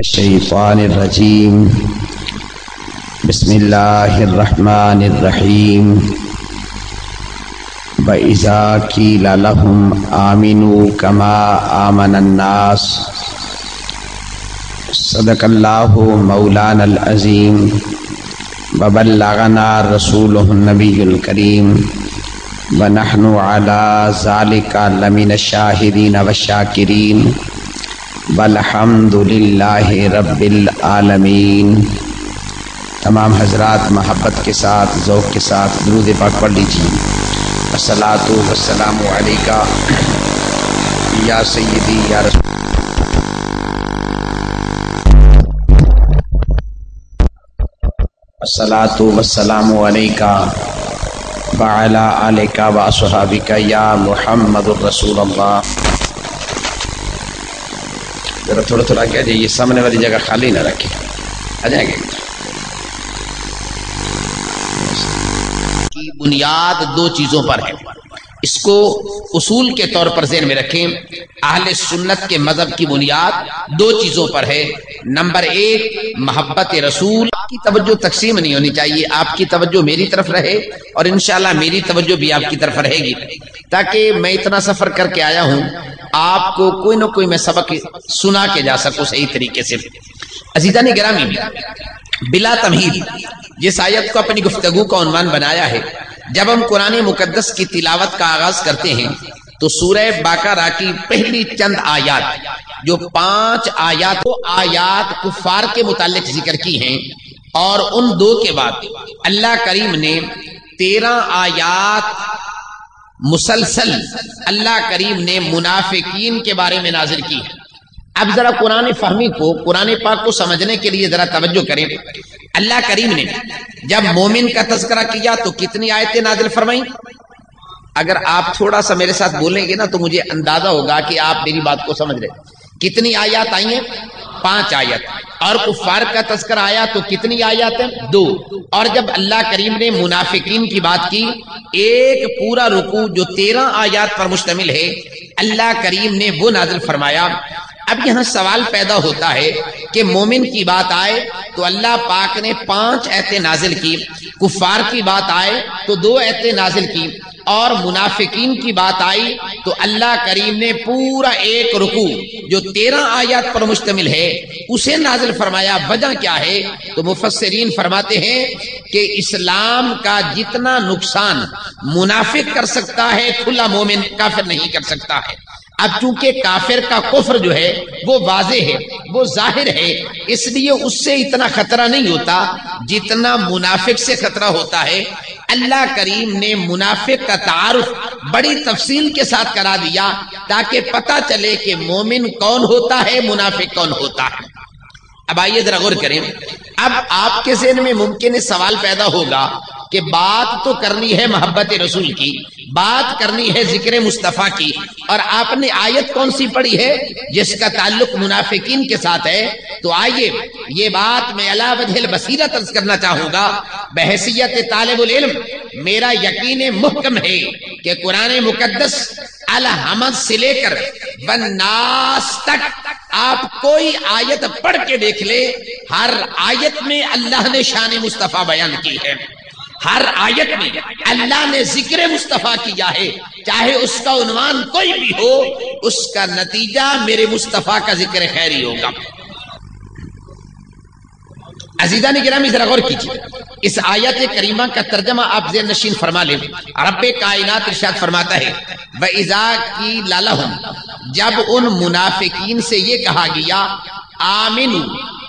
الشیطان الرجیم بسم اللہ الرحمن الرحیم وَإِذَا قِيلَ لَهُمْ آمِنُوا كَمَا آمَنَ النَّاسُ صدق اللہ مولانا العظیم وبلغنا رسولہ النبی الکریم ونحن علی ذالک لمن الشاہدین والشاکرین والحمد للہ رب العالمین۔ تمام حضرات محبت کے ساتھ ذوق کے ساتھ درود پاک پڑھ لیجیے۔ الصلاۃ والسلام علیکہ یا سیدی یا رسول الصلاۃ والسلام علیکہ وعلی آلکہ واصحابکہ یا محمد الرسول اللہ۔ ذرا تھوڑا تھوڑا کہہ جائیے، سامنے والی جگہ خالی نہ رکھیں، آ جائیں گے۔ کی بنیاد دو چیزوں پر ہے، اس کو اصول کے طور پر ذہن میں رکھیں۔ اہل سنت کے مذہب کی بنیاد دو چیزوں پر ہے۔ نمبر ایک، محبت رسول۔ آپ کی توجہ تقسیم نہیں ہونی چاہیے، آپ کی توجہ میری طرف رہے اور انشاءاللہ میری توجہ بھی آپ کی طرف رہے گی، تاکہ میں اتنا سفر کر کے آیا ہوں، آپ کو کوئی نہ کوئی میں سبق سنا کے جا سکوں صحیح طریقے سے۔ عزیزان گرامی، بلا تمہید جس آیت کو اپنی گفتگو کا عنوان بنایا ہے، جب ہم قرآن مقدس کی تلاوت کا آغاز کرتے ہیں تو سورہ بقرہ کی پہلی چند آیات، جو 5 آیات، وہ آیات کفار کے متعلق ذکر کی ہیں، اور ان دو کے بعد اللہ کریم نے 13 آیات مسلسل اللہ کریم نے منافقین کے بارے میں نازل کی ہے۔ اب ذرا قرآن فہمی کو، قرآن پاک کو سمجھنے کے لیے ذرا توجہ کریں۔ اللہ کریم نے جب مومن کا تذکرہ کیا تو کتنی آیتیں نازل فرمائیں؟ اگر آپ تھوڑا سا میرے ساتھ بولیں گے نا تو مجھے اندازہ ہوگا کہ آپ میری بات کو سمجھ رہے۔ کتنی آیات آئی ہیں؟ 5 آیت۔ اور کفار کا تذکرہ آیا تو کتنی آیات ہیں؟ 2۔ اور جب اللہ کریم نے منافقین کی بات کی، ایک پورا رکوع جو 13 آیات پر مشتمل ہے، اللہ کریم نے وہ نازل فرمایا۔ اب یہاں سوال پیدا ہوتا ہے کہ مومن کی بات آئے تو اللہ پاک نے 5 آیتیں نازل کی، کفار کی بات آئے تو 2 آیتیں نازل کی، اور منافقین کی بات آئی تو اللہ کریم نے پورا ایک رکوع جو 13 آیات پر مشتمل ہے اسے نازل فرمایا۔ وجہ کیا ہے؟ تو مفسرین فرماتے ہیں کہ اسلام کا جتنا نقصان منافق کر سکتا ہے، کھلا مومن کافر نہیں کر سکتا ہے۔ اب چونکہ کافر کا کفر جو ہے وہ واضح ہے، وہ ظاہر ہے، اس لیے اس سے اتنا خطرہ نہیں ہوتا جتنا منافق سے خطرہ ہوتا ہے۔ اللہ کریم نے منافق کا تعارف بڑی تفصیل کے ساتھ کرا دیا تاکہ پتہ چلے کہ مومن کون ہوتا ہے، منافق کون ہوتا ہے۔ اب آئیے ذرا غور کریں۔ اب آپ کے ذہن میں ممکن ہے سوال پیدا ہوگا کہ بات تو کرنی ہے محبت رسول کی، بات کرنی ہے ذکر مصطفیٰ کی، اور آپ نے آیت کون سی پڑھی ہے جس کا تعلق منافقین کے ساتھ ہے؟ تو آئیے یہ بات میں علی وجہ البصیرۃ عرض کرنا چاہوں گا۔ بحیثیت طالب العلم میرا یقین محکم ہے کہ قرآن مقدس الحمد سے لے کر والناس تک آپ کوئی آیت پڑھ کے دیکھ لے، ہر آیت میں اللہ نے شان مصطفیٰ بیان کی ہے، ہر آیت میں اللہ نے ذکر مصطفیٰ کیا ہے، چاہے اس کا عنوان کوئی بھی ہو، اس کا نتیجہ میرے مصطفیٰ کا ذکر خیری ہوگا۔ عزیزان گرامی ذرا غور کیجیے، اس آیت کریمہ کا ترجمہ آپ ذہن نشین فرما لیں۔ رب کائنات ارشاد فرماتا ہے وَإِذَا قِيلَ لَهُمْ، جب ان منافقین سے یہ کہا گیا آمنوا،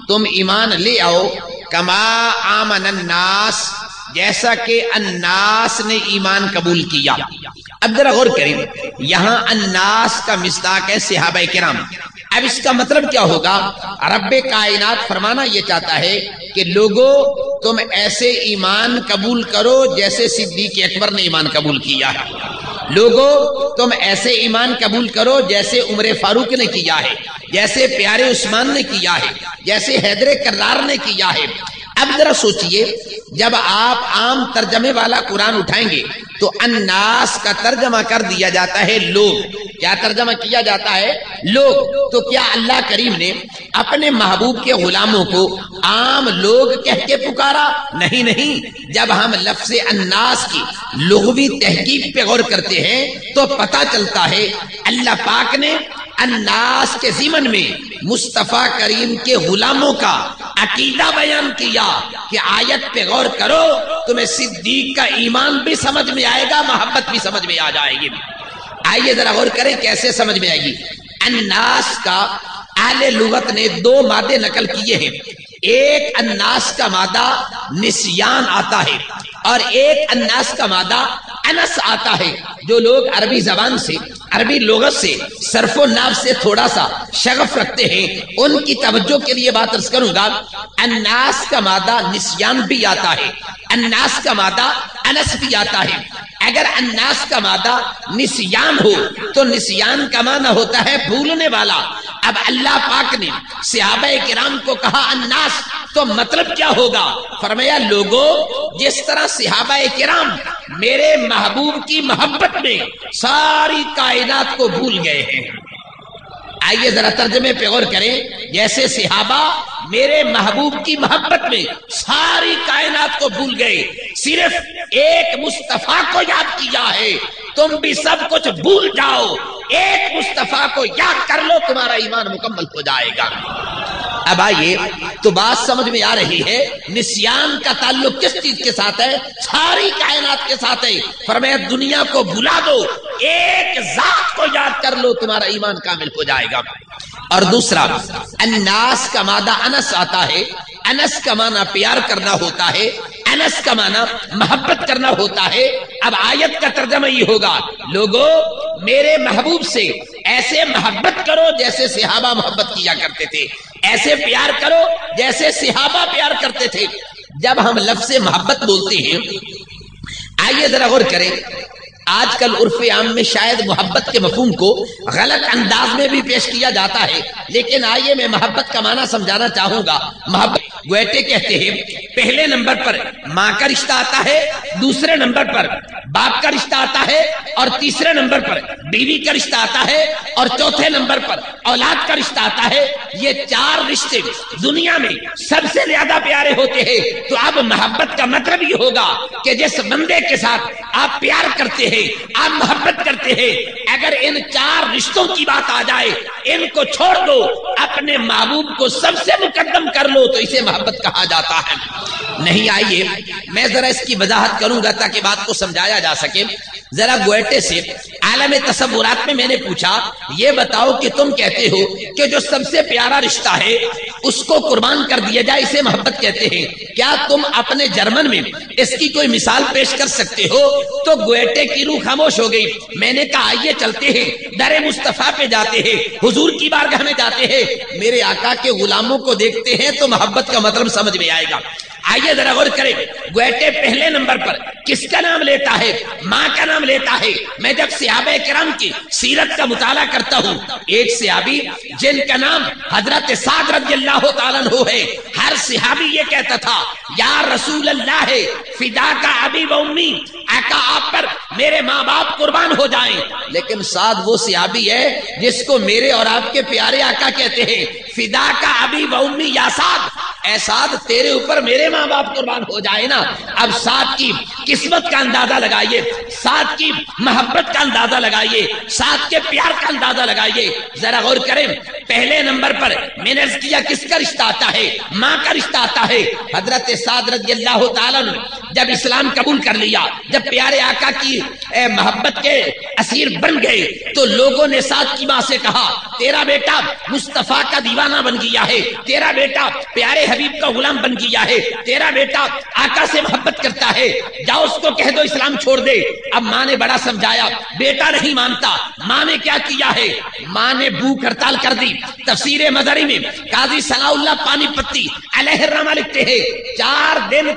تم ایمان لے آؤ، کما آمن الناس، جیسا کہ الناس نے ایمان قبول کیا۔ اب ذرا غور کریں، یہاں الناس کا مصداق ہے صحابہ کرام۔ اب اس کا مطلب کیا ہوگا؟ رب کائنات فرمانا یہ چاہتا ہے کہ لوگو تم ایسے ایمان قبول کرو جیسے صدیق اکبر نے ایمان قبول کیا ہے، لوگو تم ایسے ایمان قبول کرو جیسے عمر فاروق نے کیا ہے، جیسے پیارے عثمان نے کیا ہے، جیسے حیدر کرار نے کیا ہے۔ اب ذرا سوچئے، جب آپ عام ترجمے والا قرآن اٹھائیں گے تو الناس کا ترجمہ کر دیا جاتا ہے لوگ. کیا ترجمہ کیا جاتا ہے؟ لوگ. تو کیا اللہ کریم نے اپنے محبوب کے غلاموں کو عام لوگ کہہ کے پکارا؟ نہیں نہیں. جب ہم لفظ الناس کی لغوی تحقیق پہ غور کرتے ہیں تو پتہ چلتا ہے اللہ پاک نے الناس کے ضمن میں مصطفیٰ کریم کے غلاموں کا عقیدہ بیان کیا کہ آیت پہ غور کرو تمہیں صدیق کا ایمان بھی سمجھ میں آئے گا، محبت بھی سمجھ میں آ جائے گی. آئیے ذرا غور کریں کیسے سمجھ میں آئے گی. الناس کا اہل لغت نے دو مادے نقل کیے ہیں. ایک الناس کا مادہ نسیان آتا ہے اور ایک الناس کا مادہ انس آتا ہے. جو لوگ عربی زبان سے، عربی لغت سے، صرف و نحو سے تھوڑا سا شغف رکھتے ہیں ان کی توجہ کے لیے بات عرض کروں گا. الناس کا مادہ نسیان بھی آتا ہے، الناس کا مادہ انس بھی آتا ہے. اگر الناس کا مادہ نسیان ہو تو نسیان کا معنی ہوتا ہے بھولنے والا. اب اللہ پاک نے صحابہ کرام کو کہا الناس تو مطلب کیا ہوگا؟ فرمایا لوگوں جس طرح صحابہ کرام میرے محبوب کی محبت میں ساری کائنات کو بھول گئے ہیں. آئیے ذرا ترجمے پہ غور کریں. جیسے صحابہ میرے محبوب کی محبت میں ساری کائنات کو بھول گئے، صرف ایک مصطفیٰ کو یاد کیا ہے. تم بھی سب کچھ بھول جاؤ، ایک مصطفیٰ کو یاد کر لو، تمہارا ایمان مکمل ہو جائے گا. اب آئیے تو بات سمجھ میں آ رہی ہے نسیان کا تعلق کس چیز کے ساتھ ہے؟ ساری کائنات کے ساتھ ہے. فرمایا دنیا کو بھلا دو، ایک ذات کو یاد کر لو، تمہارا ایمان کامل ہو جائے گا. اور دوسرا الناس کا مادہ انس آتا ہے. انس کا معنی پیار کرنا ہوتا ہے، انس کا معنی محبت کرنا ہوتا ہے. اب آیت کا ترجمہ یہ ہوگا لوگوں میرے محبوب سے ایسے محبت کرو جیسے صحابہ محبت کیا کرتے تھے، ایسے پیار کرو جیسے صحابہ پیار کرتے تھے. جب ہم لفظ محبت بولتے ہیں آئیے ذرا غور کریں. آج کل عرف عام میں شاید محبت کے مفہوم کو غلط انداز میں بھی پیش کیا جاتا ہے، لیکن آئیے میں محبت کا معنی سمجھانا چاہوں گا. محبت گوئٹے کہتے ہیں پہلے نمبر پر ماں کا رشتہ آتا ہے، دوسرے نمبر پر باپ کا رشتہ آتا ہے، اور تیسرے نمبر پر بیوی کا رشتہ آتا ہے، اور چوتھے نمبر پر اولاد کا رشتہ آتا ہے. یہ چار رشتے دنیا میں سب سے زیادہ پیارے ہوتے ہیں. تو اب محبت کا مطلب یہ ہوگا کہ جس بندے کے ساتھ آپ پیار کرتے ہیں، آپ محبت کرتے ہیں، اگر ان چار رشتوں کی بات آ جائے ان کو چھوڑ دو، اپنے محبوب کو سب سے مقدم کر لو، تو اسے محبت کہا جاتا ہے. نہیں آئیے میں ذرا اس کی وضاحت کروں گا تاکہ بات کو سمجھایا جا سکے. ذرا گوئٹے سے عالم تصورات میں نے پوچھا یہ بتاؤ کہ تم کہتے ہو کہ جو سب سے پیارا رشتہ ہے اس کو قربان کر دیا جائے اسے محبت کہتے ہیں، کیا تم اپنے جرمن میں اس کی کوئی مثال پیش کر سکتے ہو؟ تو گوئٹے کی روح خاموش ہو گئی. میں نے کہا آئیے چلتے ہیں در مصطفیٰ پہ جاتے ہیں، حضور کی بارگاہ میں جاتے ہیں، میرے آقا کے غلاموں کو دیکھتے ہیں تو محبت کا مطلب سمجھ میں آئے گا. آئیے ذرا غور کریں. گوئٹے پہلے نمبر پر کس کا نام لیتا ہے؟ ماں کا نام لیتا ہے. میں جب صحابہ کرام کی سیرت کا مطالعہ کرتا ہوں، ایک صحابی جن کا نام حضرت سعد رضی اللہ تعالیٰ عنہ ہے، ہر صحابی یہ کہتا تھا یا رسول اللہ فدا کا ابی و امی، آقا آپ پر میرے ماں باپ قربان ہو جائیں. لیکن سعد وہ صحابی ہے جس کو میرے اور آپ کے پیارے آقا کہتے ہیں فدا کا ابی و امی یا سعد، اے سعد تیرے اوپر میرے ماں باپ قربان ہو جائے نا. اب سعد کی قسمت کا اندازہ لگائیے، سعد کی محبت کا اندازہ لگائیے، سعد کے پیار کا اندازہ لگائیے. ذرا غور کریں پہلے نمبر پر میں نے کیا کس کا رشتہ آتا ہے؟ ماں کا رشتہ آتا ہے. حضرت سعد رضی اللہ تعالیٰ نے جب اسلام قبول کر لیا، جب پیارے آقا کی محبت کے اسیر بن گئے تو لوگوں نے سعد کی ماں سے کہا تیرا بیٹا مصطفیٰ کا دیوانہ بن گیا ہے، تیرا بیٹا پیارے حبیب کا غلام بن گیا ہے، تیرا بیٹا آقا سے محبت کرتا ہے، جاؤ اس کو کہہ دو اسلام چھوڑ دے. اب ماں نے بڑا سمجھایا، بیٹا نہیں مانتا. ماں نے کیا کیا ہے؟ ماں نے بھوک ہڑتال کر دی. تفسیر مظہری میں قاضی ثناء اللہ پانی پتی علیہ الرحمہ لکھتے ہیں 4 دن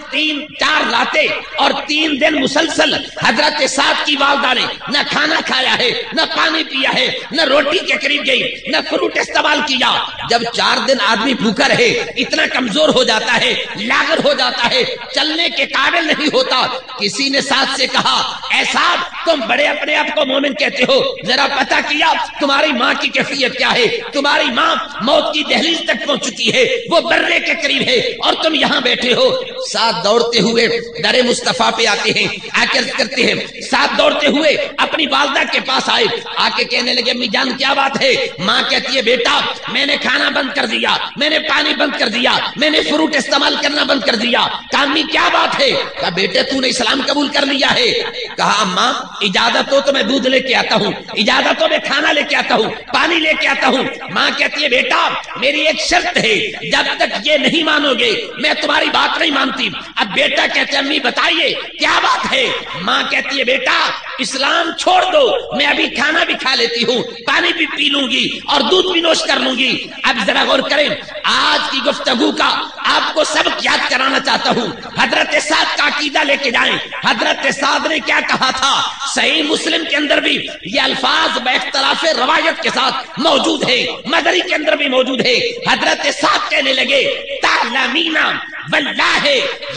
4 آتے اور 3 دن مسلسل حضرت سعد کی والدہ نے نہ کھانا کھایا ہے، نہ پانی پیا ہے، نہ روٹی کے قریب گئی، نہ فروٹ استعمال کیا. جب 4 دن آدمی بھوکا رہے، اتنا کمزور ہو جاتا ہے، لاغر ہو جاتا ہے، چلنے کے قابل نہیں ہوتا. کسی نے سعد سے کہا اے سعد تم بڑے اپنے آپ کو مومن کہتے ہو، ذرا پتہ کیا تمہاری ماں کی کیفیت کیا ہے؟ تمہاری ماں موت کی دہلیز تک پہنچ چکی ہے، وہ برے کے قریب ہے اور تم یہاں بیٹھے ہو. سعد دوڑتے ہوئے در مصطفیٰ پہ آتے ہیں، آ کر کرتے ہیں. سعد دوڑتے ہوئے اپنی والدہ کے پاس آئے، آ کے کہنے لگے امی جان کیا بات ہے؟ ماں کہتی ہے بیٹا میں نے کھانا بند کر دیا، میں نے پانی بند کر دیا، میں نے فروٹ استعمال کرنا بند کر دیا. کہا امی کیا بات ہے؟ کہا بیٹے تو نے اسلام قبول کر لیا ہے. کہا اماں اجازت ہو تو میں دودھ لے کے آتا ہوں، اجازت ہو میں کھانا لے کے آتا ہوں، پانی لے کے آتا ہوں. ماں کہتی ہے بیٹا میری ایک شرط ہے، جب تک یہ نہیں مانو گے میں تمہاری بات نہیں مانتی. اب بیٹا کہتے امی بتائیے کیا بات ہے؟ ماں کہتی ہے بیٹا اسلام چھوڑ دو، میں ابھی کھانا بھی کھا لیتی ہوں، پانی بھی پی لوں گی اور دودھ بھی نوش کر لوں گی. اب ذرا غور کریں، آج کی گفتگو کا آپ کو سبق یاد کرانا چاہتا ہوں. حضرت سعد کا عقیدہ لے کے جائیں. حضرت سعد نے کیا کہا تھا؟ صحیح مسلم کے اندر بھی یہ الفاظ باختلاف روایت کے ساتھ موجود ہے، مدری کے اندر بھی موجود ہے. حضرت سعد کہنے لگے تعلمینا واللہ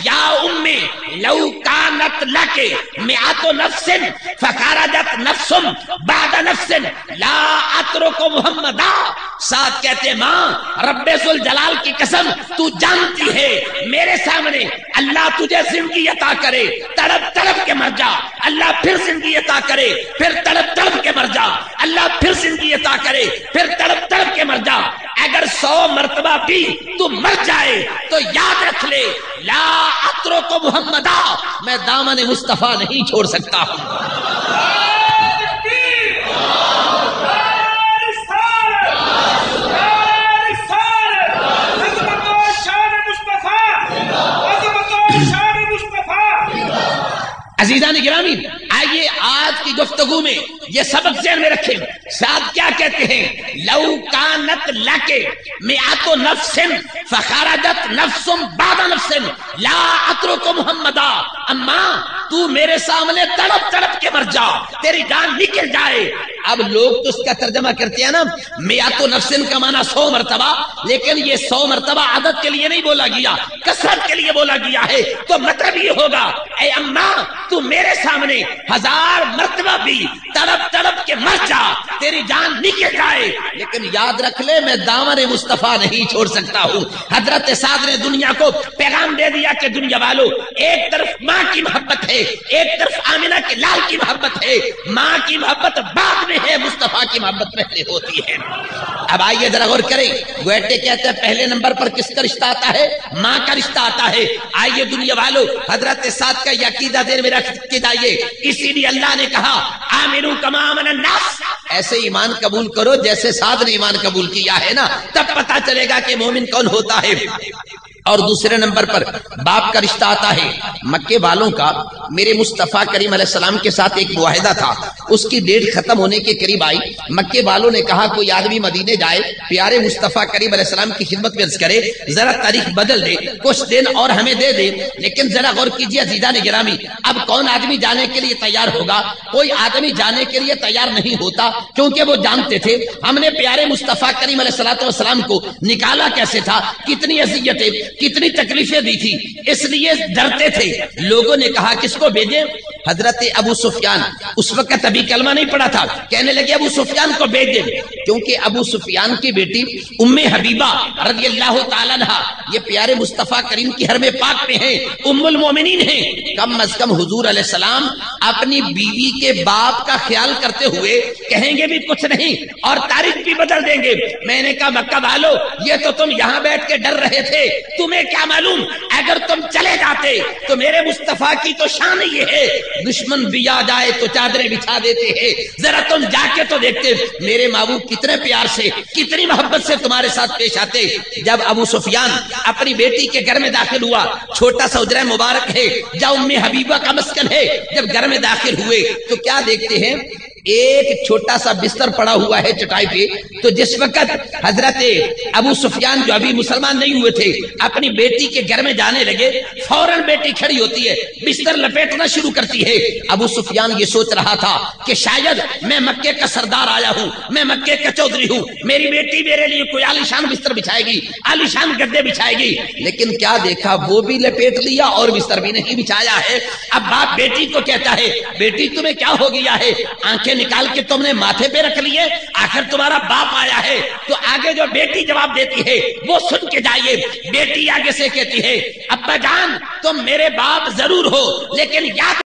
یا امی لو کانت لکے مئات نفس فخرجت نفس بعد نفس لا اترک محمدا. سعد کہتے ماں رب ذوالجلال کی قسم تو جانتی ہے میرے سامنے اللہ تجھے زندگی عطا کرے تڑپ تڑپ کے مر جا، اللہ پھر زندگی عطا کرے پھر تڑپ تڑپ کے مر جا، اللہ پھر زندگی عطا کرے پھر تڑپ تڑپ کے مر جا. اگر 100 مرتبہ بھی تو مر جائے تو یاد رکھ لے لا اترک محمدا، میں دامن مصطفیٰ نہیں چھوڑ سکتا ہوں. عزیزان گرامی آئیے آج کی گفتگو میں یہ سبق ذہن میں رکھیں. سعد کیا کہتے ہیں؟ لو کانت لکے مئات نفس فخرجت نفس بعد نفس لا اترک محمدا. اماں تو میرے سامنے تڑپ تڑپ کے مر جا، تیری جان نکل جائے. اب لوگ تو اس کا ترجمہ کرتے ہیں نا مئات نفس کا معنی 100 مرتبہ، لیکن یہ 100 مرتبہ عدد کے لیے نہیں بولا گیا، کثرت کے لیے بولا گیا ہے. تو مطلب یہ ہوگا اے اماں تو میرے سامنے 1000 مرتبہ بھی تڑپ تڑپ کے مر جا، تیری جان نکل جائے، لیکن یاد رکھ لے میں دامن مصطفیٰ نہیں چھوڑ سکتا ہوں. حضرت سعد نے دنیا کو پیغام دے دیا کہ دنیا والو ایک طرف ماں کی محبت ہے، ایک طرف آمنہ کے لال کی محبت ہے. ماں کی محبت بعد میں ہے، مصطفیٰ کی محبت پہلے ہوتی ہے. اب آئیے ذرا غور کریں. گوئٹے کہتے ہیں پہلے نمبر پر کس کا رشتہ آتا ہے؟ ماں کا رشتہ آتا ہے. آئیے دنیا والو حضرت سعد کا یہ عقیدہ دیر میں رکھ کے جائیے. اسی لیے اللہ نے کہا آمنو کما آمن الناس، ایسے ایمان قبول کرو جیسے سعد نے ایمان قبول کیا ہے نا، تب پتا چلے گا کہ مومن کون ہوتا ہے. اور دوسرے نمبر پر باپ کا رشتہ آتا ہے. مکے والوں کا میرے مصطفیٰ کریم علیہ السلام کے ساتھ ایک معاہدہ تھا، اس کی ڈیٹ ختم ہونے کے قریب آئی. مکے والوں نے کہا کوئی آدمی مدینے جائے پیارے مصطفیٰ کریم علیہ السلام کی خدمت میں عرض کرے ذرا تاریخ بدل دے، کچھ دن اور ہمیں دے دے. لیکن ذرا غور کیجیے عزیزان گرامی، اب کون آدمی جانے کے لیے تیار ہوگا؟ کوئی آدمی جانے کے لیے تیار نہیں ہوتا، کیونکہ وہ جانتے تھے ہم نے پیارے مصطفیٰ کریم علیہ السلام کو نکالا کیسے تھا، کتنی اذیتیں کتنی تکلیفیں دی تھی، اس لیے ڈرتے تھے. لوگوں نے کہا کس کو بھیجیں؟ حضرت ابو سفیان اس وقت ابھی کلمہ نہیں پڑا تھا، کہنے لگے ابو سفیان کو بھیج دیں، کیونکہ ابو سفیان کی بیٹی ام حبیبہ رضی اللہ تعالیٰ عنہا یہ پیارے مصطفیٰ کریم کی حرم پاک میں ہیں، ام المومنین ہیں. کم از کم حضور علیہ السلام اپنی بیوی کے باپ کا خیال کرتے ہوئے کہیں گے بھی کچھ نہیں اور تاریخ بھی بدل دیں گے. میں نے کہا مکہ والو یہ تو تم یہاں بیٹھ کے ڈر رہے تھے، تمہیں کیا معلوم اگر تم چلے جاتے تو میرے مصطفیٰ کی تو شان یہ ہے دشمن بھی آ جائے تو چادریں بچھا دیتے ہیں. ذرا تم جا کے تو دیکھتے میرے محبوب کتنے پیار سے کتنی محبت سے تمہارے ساتھ پیش آتے. جب ابو سفیان اپنی بیٹی کے گھر میں داخل ہوا، چھوٹا سا حجرہ مبارک ہے جہاں ام حبیبہ کا مسکن ہے، جب گھر میں داخل ہوئے تو کیا دیکھتے ہیں؟ ایک چھوٹا سا بستر پڑا ہوا ہے چٹائی پہ، تو جس وقت حضرت ابو سفیان جو ابھی مسلمان نہیں ہوئے تھے اپنی بیٹی کے گھر میں جانے لگے، فوراً بیٹی کھڑی ہوتی ہے، بستر لپیٹنا شروع کرتی ہے۔ ابو سفیان یہ سوچ رہا تھا کہ شاید میں مکے کا سردار آیا ہوں، میں مکے کا چودھری ہوں، میری بیٹی میرے لیے کوئی عالیشان بستر بچھائے گی، عالیشان گدے بچھائے گی، لیکن کیا دیکھا وہ بھی لپیٹ لیا اور بستر بھی نہیں بچھایا ہے۔ اب باپ بیٹی کو کہتا ہے بیٹی تمہیں کیا ہو گیا ہے، آنکھیں نکال کے تم نے ماتھے پہ رکھ لیے، آخر تمہارا باپ آیا ہے۔ تو آگے جو بیٹی جواب دیتی ہے وہ سن کے جائیے۔ بیٹی آگے سے کہتی ہے ابا جان تم میرے باپ ضرور ہو لیکن یاد